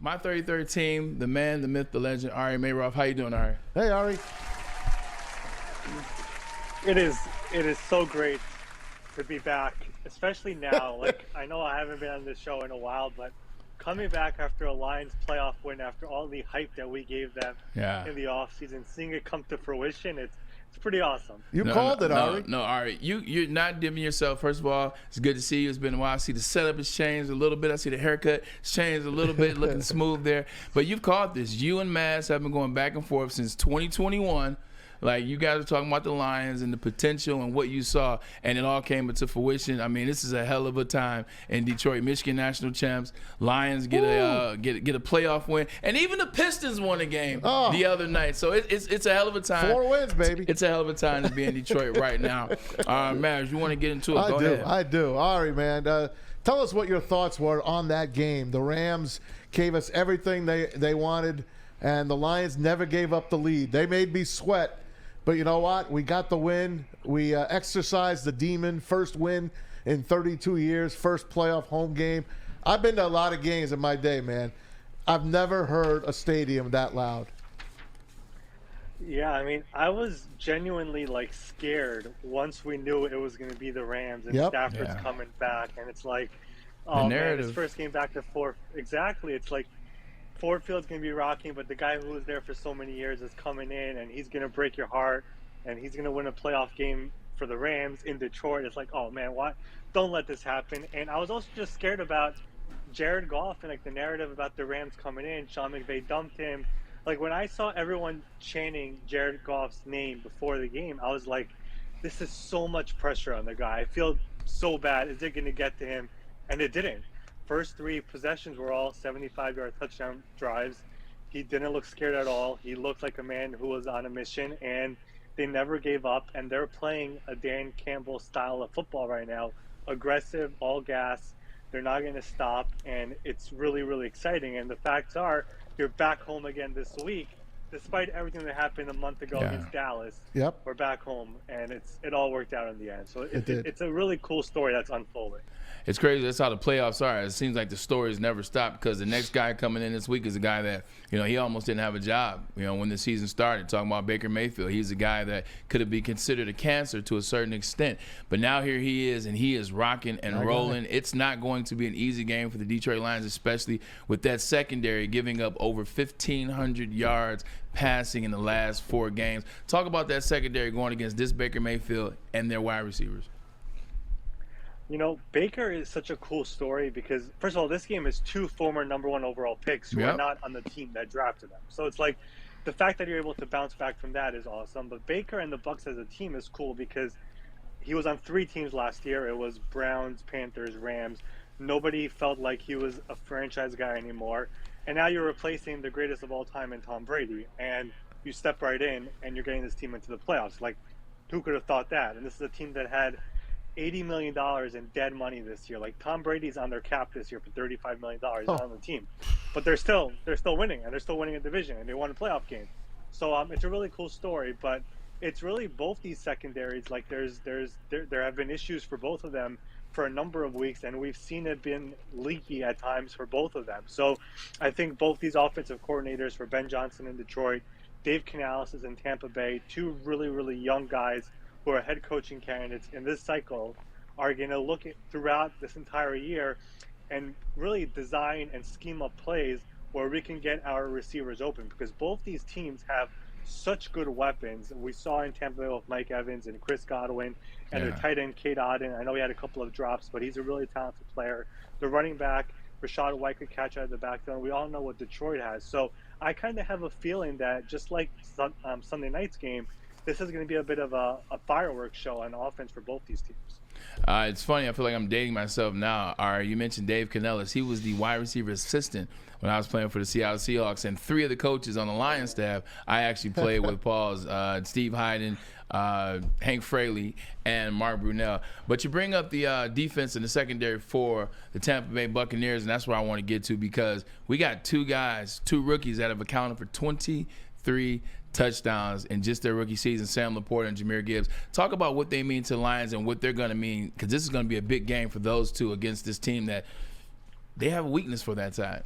My 33rd team, the man, the myth, the legend, Ari Meirov. How you doing, Ari? Hey, Ari. It is so great to be back, especially now. Like, I know I haven't been on this show in a while, but coming back after a Lions playoff win, after all the hype that we gave them in the offseason, seeing it come to fruition, it's pretty awesome. You called it, Ari. No, Ari. You're not dimming yourself. First of all, it's good to see you. It's been a while. I see the setup has changed a little bit. I see the haircut has changed a little bit, looking smooth there. But you've called this. You and Maz have been going back and forth since 2021. Like, you guys are talking about the Lions and the potential and what you saw, and it all came into fruition. I mean, this is a hell of a time in Detroit. Michigan national champs. Lions get a playoff win, and even the Pistons won a game the other night. So it's a hell of a time. 4 wins, baby. It's a hell of a time to be in Detroit right now. Maz, you want to get into it? Go ahead. I do. Ari, man, tell us what your thoughts were on that game. The Rams gave us everything they wanted, and the Lions never gave up the lead. They made me sweat. But you know what? We got the win. We exercised the demon. First win in 32 years. First playoff home game. I've been to a lot of games in my day, man. I've never heard a stadium that loud. Yeah, I mean, I was genuinely, scared once we knew it was going to be the Rams and Stafford's coming back. And it's like, oh, man, his first game back to Ford. Exactly. It's like, Ford Field's going to be rocking, but the guy who was there for so many years is coming in, and he's going to break your heart, and he's going to win a playoff game for the Rams in Detroit. It's like, oh, man, what? Don't let this happen. And I was also just scared about Jared Goff and, the narrative about the Rams coming in. Sean McVay dumped him. When I saw everyone chanting Jared Goff's name before the game, I was like, this is so much pressure on the guy. I feel so bad. Is it going to get to him? And it didn't. First 3 possessions were all 75-yard touchdown drives. He didn't look scared at all. He looked like a man who was on a mission, and they never gave up. And they're playing a Dan Campbell style of football right now, aggressive, all gas. They're not going to stop, and it's really, really exciting. And the facts are, you're back home again this week. Despite everything that happened a month ago against Dallas, we're back home, and it all worked out in the end. So it's a really cool story that's unfolding. It's crazy. That's how the playoffs are. It seems like the stories never stop because the next guy coming in this week is a guy that, he almost didn't have a job, when the season started. Talking about Baker Mayfield. He's a guy that could have been considered a cancer to a certain extent. But now here he is, and he is rocking and rolling. It's not going to be an easy game for the Detroit Lions, especially with that secondary giving up over 1,500 yards passing in the last 4 games. Talk about that secondary going against this Baker Mayfield and their wide receivers. Baker is such a cool story because, first of all, this game is 2 former number 1 overall picks who are not on the team that drafted them. So it's like the fact that you're able to bounce back from that is awesome. But Baker and the Bucs as a team is cool because he was on 3 teams last year. It was Browns, Panthers, Rams. Nobody felt like he was a franchise guy anymore. And now you're replacing the greatest of all time in Tom Brady. And you step right in and you're getting this team into the playoffs. Who could have thought that? And this is a team that had $80 million in dead money this year. Tom Brady's on their cap this year for $35 million on the team, but they're still winning, and they're still winning a division, and they won a playoff game. So it's a really cool story, but it's really both these secondaries. There have been issues for both of them for a number of weeks, and we've seen it been leaky at times for both of them. So I think both these offensive coordinators for Ben Johnson in Detroit, Dave Canales is in Tampa Bay, 2 really, really young guys who are head coaching candidates in this cycle, are going to look at throughout this entire year and really design and scheme up plays where we can get our receivers open, because both these teams have such good weapons. We saw in Tampa Bay with Mike Evans and Chris Godwin and their tight end, Cade Otton. I know he had a couple of drops, but he's a really talented player. The running back, Rashad White, could catch out of the backfield. We all know what Detroit has. So I kind of have a feeling that just like Sunday night's game, this is going to be a bit of a fireworks show on offense for both these teams. It's funny. I feel like I'm dating myself now. You mentioned Dave Canales. He was the wide receiver assistant when I was playing for the Seattle Seahawks. And 3 of the coaches on the Lions staff, I actually played with Paul's, Steve Hyden, Hank Fraley, and Mark Brunell. But you bring up the defense and the secondary for the Tampa Bay Buccaneers, and that's where I want to get to, because we got 2 rookies that have accounted for 23 touchdowns in just their rookie season, Sam Laporta and Jahmyr Gibbs. Talk about what they mean to the Lions and what they're going to mean, because this is going to be a big game for those 2 against this team that they have a weakness for that side.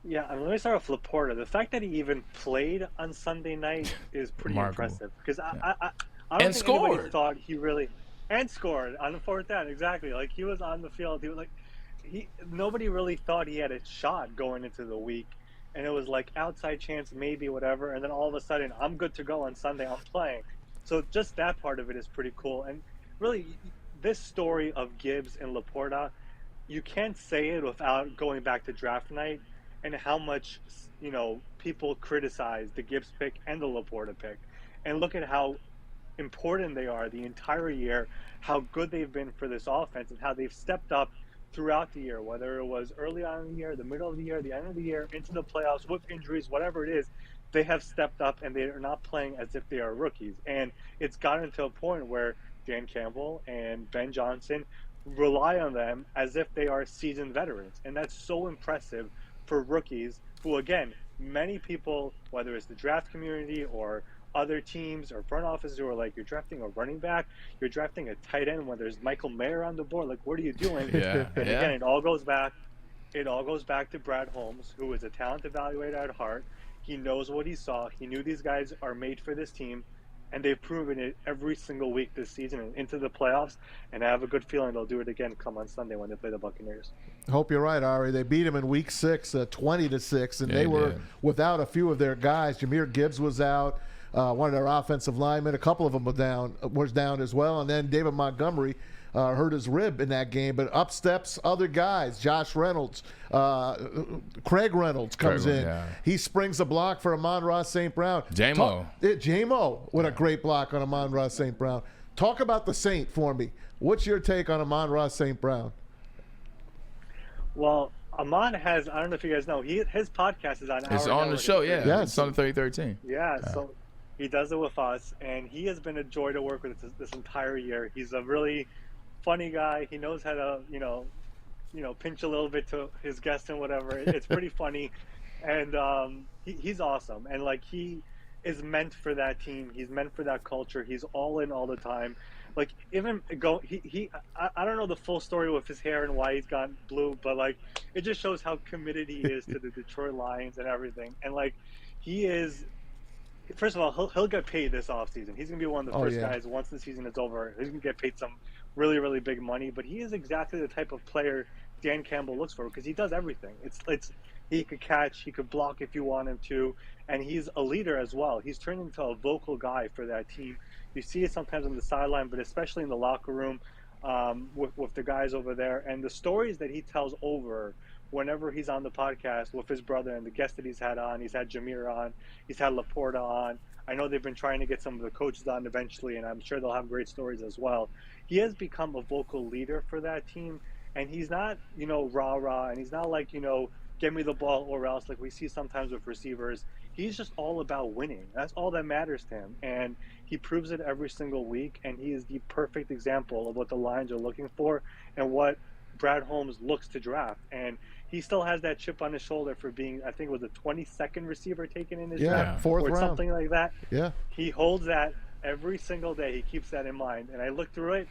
Yeah, I mean, let me start with Laporta. The fact that he even played on Sunday night is pretty Remarkable. impressive because Yeah. I don't And think anybody scored. thought he really and scored on the fourth down. Exactly, like he was on the field. He was like he nobody really thought he had a shot going into the week, and it was like outside chance, maybe whatever. And then all of a sudden, I'm good to go on Sunday. I'm playing. So just that part of it is pretty cool. And really, this story of Gibbs and Laporta, you can't say it without going back to draft night and how much people criticize the Gibbs pick and the Laporta pick, and look at how important they are the entire year, how good they've been for this offense, and how they've stepped up throughout the year, whether it was early on in the year, the middle of the year, the end of the year, into the playoffs with injuries, whatever it is. They have stepped up and they are not playing as if they are rookies. And it's gotten to a point where Dan Campbell and Ben Johnson rely on them as if they are seasoned veterans. And that's so impressive for rookies who, again, many people, whether it's the draft community or other teams or front offices, who are like, you're drafting a running back, you're drafting a tight end when there's Michael Mayer on the board. Like, what are you doing? Yeah. And Yeah. again, it all goes back to Brad Holmes, who is a talent evaluator at heart. He knows what he saw. He knew these guys are made for this team, and they've proven it every single week this season and into the playoffs. And I have a good feeling they'll do it again come on Sunday when they play the Buccaneers. Hope you're right, Ari. They beat him in Week 6, 20-6, and Yeah, they they were did. without a few of their guys. Jameer Gibbs was out. One of their offensive linemen, a couple of them was down as well, and then David Montgomery hurt his rib in that game. But up steps other guys. Josh Reynolds, Craig Reynolds comes in. Yeah. He springs a block for Amon-Ra St. Brown. J-Mo. J-Mo with a great block on Amon-Ra St. Brown. Talk about the Saint for me. What's your take on Amon-Ra St. Brown? Well, Amon has, I don't know if you guys know, his podcast is on It's our on the network. show, yeah. Yes. It's on the 3013. Yeah, so he does it with us, and he has been a joy to work with this entire year. He's a really funny guy. He knows how to, pinch a little bit to his guests and whatever. It's pretty funny, and he's awesome. And like he is meant for that team. He's meant for that culture. He's all in all the time. Like even I don't know the full story with his hair and why he's gone blue, but like it just shows how committed he is to the Detroit Lions and everything. And like he is. First of all, he'll get paid this offseason. He's going to be one of the first guys once the season is over. He's going to get paid some really, really big money. But he is exactly the type of player Dan Campbell looks for because he does everything. It's he could catch, he could block if you want him to, and he's a leader as well. He's turned into a vocal guy for that team. You see it sometimes on the sideline, but especially in the locker room with the guys over there. And the stories that he tells over whenever he's on the podcast with his brother and the guests that he's had on. He's had Jameer on. He's had Laporta on. I know they've been trying to get some of the coaches on eventually, and I'm sure they'll have great stories as well. He has become a vocal leader for that team, and he's not, rah-rah, and he's not like, get me the ball or else like we see sometimes with receivers. He's just all about winning. That's all that matters to him, and he proves it every single week, and he is the perfect example of what the Lions are looking for and what Brad Holmes looks to draft. And he still has that chip on his shoulder for being, I think it was the 22nd receiver taken in his draft, fourth or round, something like that. Yeah, he holds that every single day. He keeps that in mind. And I looked through it.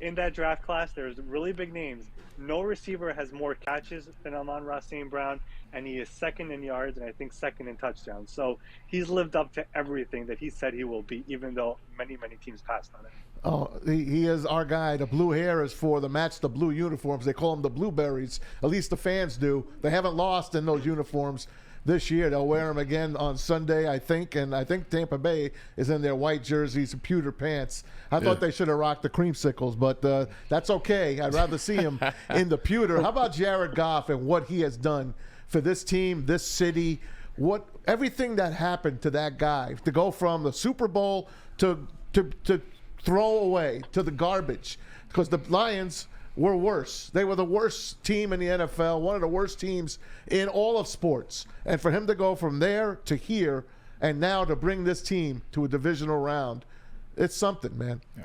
In that draft class, there's really big names. No receiver has more catches than Amon-Ra St. Brown, and he is second in yards and I think second in touchdowns. So he's lived up to everything that he said he will be, even though many, many teams passed on it. Oh, he is our guy. The blue hair is for the match the blue uniforms. They call them the blueberries. At least the fans do. They haven't lost in those uniforms this year. They'll wear them again on Sunday, I think. And I think Tampa Bay is in their white jerseys and pewter pants. I thought they should have rocked the creamsicles, but that's okay. I'd rather see him in the pewter. How about Jared Goff and what he has done for this team, this city? Everything that happened to that guy to go from the Super Bowl to throw away to the garbage, because the Lions were worse. They were the worst team in the NFL, one of the worst teams in all of sports. And for him to go from there to here and now to bring this team to a divisional round, it's something, man. Yeah.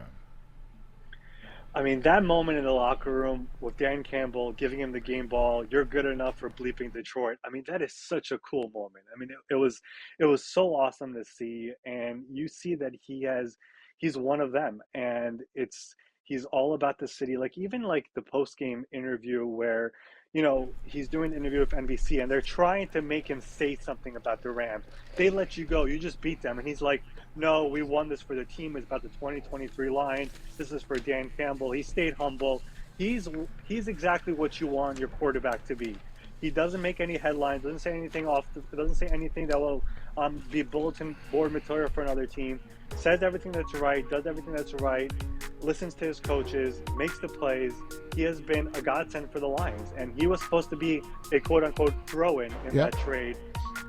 I mean, that moment in the locker room with Dan Campbell giving him the game ball, you're good enough for bleeping Detroit. I mean, that is such a cool moment. I mean, it was so awesome to see. And you see that he's one of them. And he's all about the city. Like even like the post-game interview where, he's doing an interview with NBC, and they're trying to make him say something about the Rams. They let you go. You just beat them. And he's like, no, we won this for the team. It's about the 2023 Lions. This is for Dan Campbell. He stayed humble. He's exactly what you want your quarterback to be. He doesn't make any headlines, doesn't say anything that will be bulletin board material for another team. Says everything that's right, does everything that's right, listens to his coaches, makes the plays. He has been a godsend for the Lions, and he was supposed to be a quote-unquote throw-in in that trade,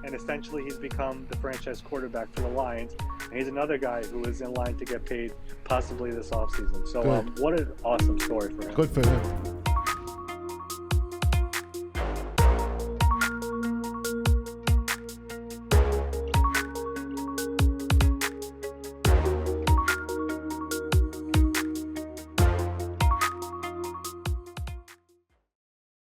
and essentially he's become the franchise quarterback for the Lions, and he's another guy who is in line to get paid possibly this offseason. So what an awesome story for him. Good for him.